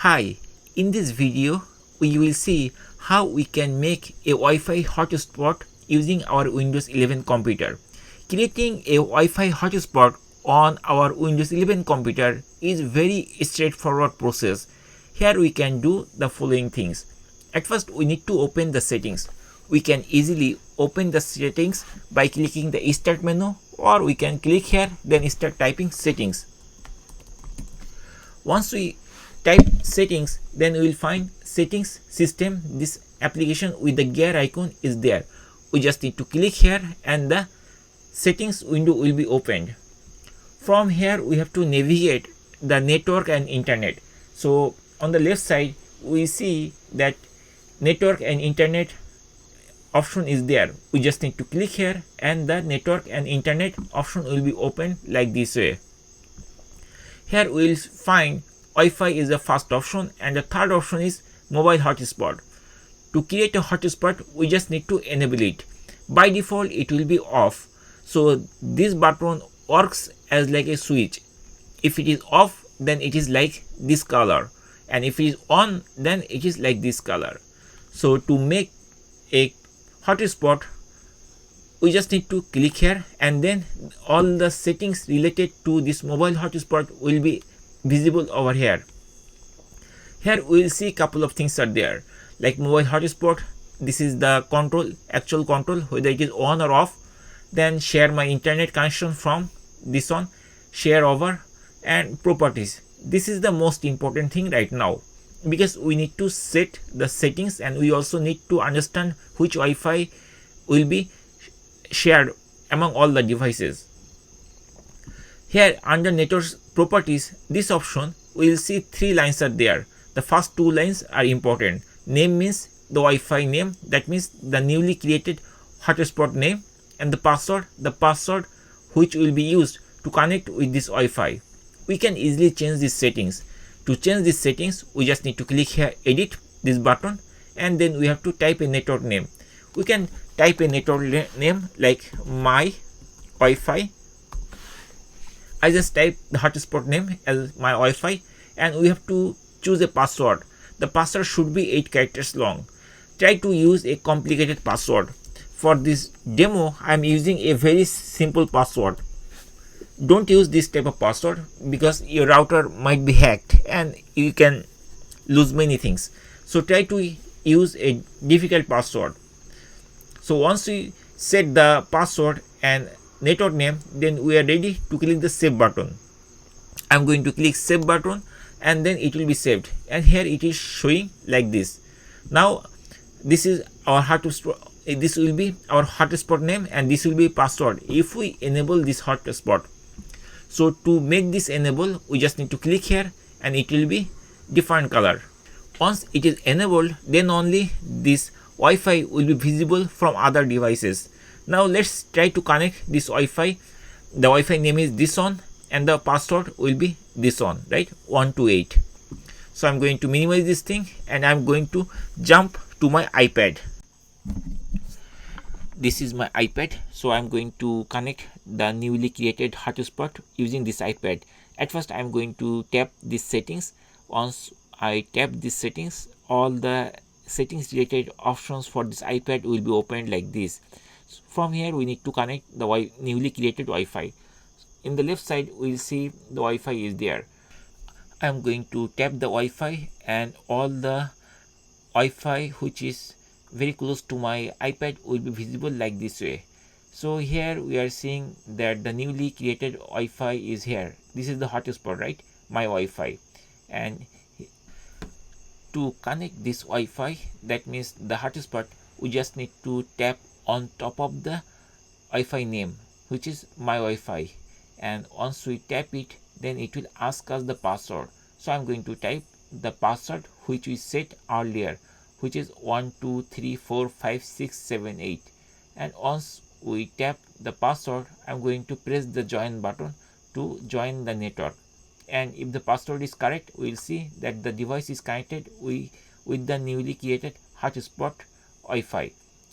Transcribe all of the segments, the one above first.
Hi, in this video we will see how we can make a Wi-Fi hotspot using our Windows 11 computer. Creating a Wi-Fi hotspot on our Windows 11 computer is very straightforward process. Here we can do the following things. At first we need to open the settings. We can easily open the settings by clicking the start menu, or we can click here then start typing settings. Once we type settings, then we will find settings system. This application with the gear icon is there. We just need to click here and the settings window will be opened. From here we have to navigate the network and internet. So on the left side we see that network and internet option is there. We just need to click here and the network and internet option will be opened like this way. Here we will find Wi-Fi is the first option, and the third option is mobile hotspot. To create a hotspot we just need to enable it. By default it will be off, so this button works as like a switch. If it is off, then it is like this color, and if it is on, then it is like this color. So to make a hotspot we just need to click here, and then all the settings related to this mobile hotspot will be visible over here. Here we will see couple of things are there, like mobile hotspot. This is the control, actual control, whether it is on or off. Then share my internet connection from this one, share over, and properties. This is the most important thing right now, because we need to set the settings and we also need to understand which Wi-Fi will be shared among all the devices. Here under network properties, this option we will see 3 lines are there. The first 2 lines are important. Name means the Wi-Fi name, that means the newly created hotspot name, and the password which will be used to connect with this Wi-Fi. We can easily change these settings. To change these settings we just need to click here edit, this button, and then we have to type a network name. We can type a network name like my Wi-Fi. I just type the hotspot name as my Wi-Fi, and we have to choose a password. The password should be 8 characters long. Try to use a complicated password. For this demo I am using a very simple password. Don't use this type of password because your router might be hacked and you can lose many things. So try to use a difficult password. So once we set the password and network name, then we are ready to click the save button. I'm going to click save button, and then it will be saved, and here it is showing like this. Now this is our hotspot. This will be our hotspot name and this will be password if we enable this hotspot. So to make this enable we just need to click here and it will be different color. Once it is enabled, then only this Wi-Fi will be visible from other devices. Now let's try to connect this Wi-Fi. The Wi-Fi name is this one and the password will be this one, right? 128. So I'm going to minimize this thing and I'm going to jump to my iPad. This is my iPad, so I'm going to connect the newly created hotspot using this iPad. At first I'm going to tap these settings. Once I tap these settings, all the settings related options for this iPad will be opened like this. From here we need to connect the newly created Wi-Fi. In the left side we will see the Wi-Fi is there. I am going to tap the Wi-Fi and all the Wi-Fi which is very close to my iPad will be visible like this way. So here we are seeing that the newly created Wi-Fi is here. This is the hotspot, right? My Wi-Fi. And to connect this Wi-Fi, that means the hotspot, we just need to tap on top of the Wi-Fi name, which is my Wi-Fi, and once we tap it, then it will ask us the password. So I'm going to type the password which we set earlier, which is 12345678, and once we tap the password I'm going to press the join button to join the network, and if the password is correct we will see that the device is connected with the newly created hotspot Wi-Fi.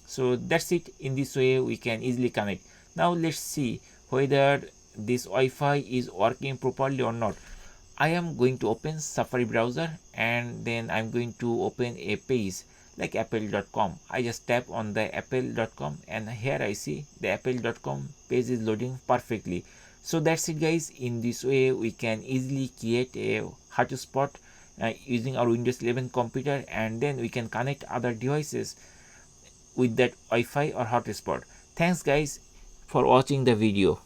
So that's it. In this way we can easily connect. Now let's see whether this Wi-Fi is working properly or not. I am going to open Safari browser, and then I'm going to open a page like apple.com. I just tap on the apple.com, and here I see the apple.com page is loading perfectly. So that's it guys. In this way we can easily create a hotspot using our Windows 11 computer, and then we can connect other devices with that Wi-Fi or hotspot. Thanks guys for watching the video.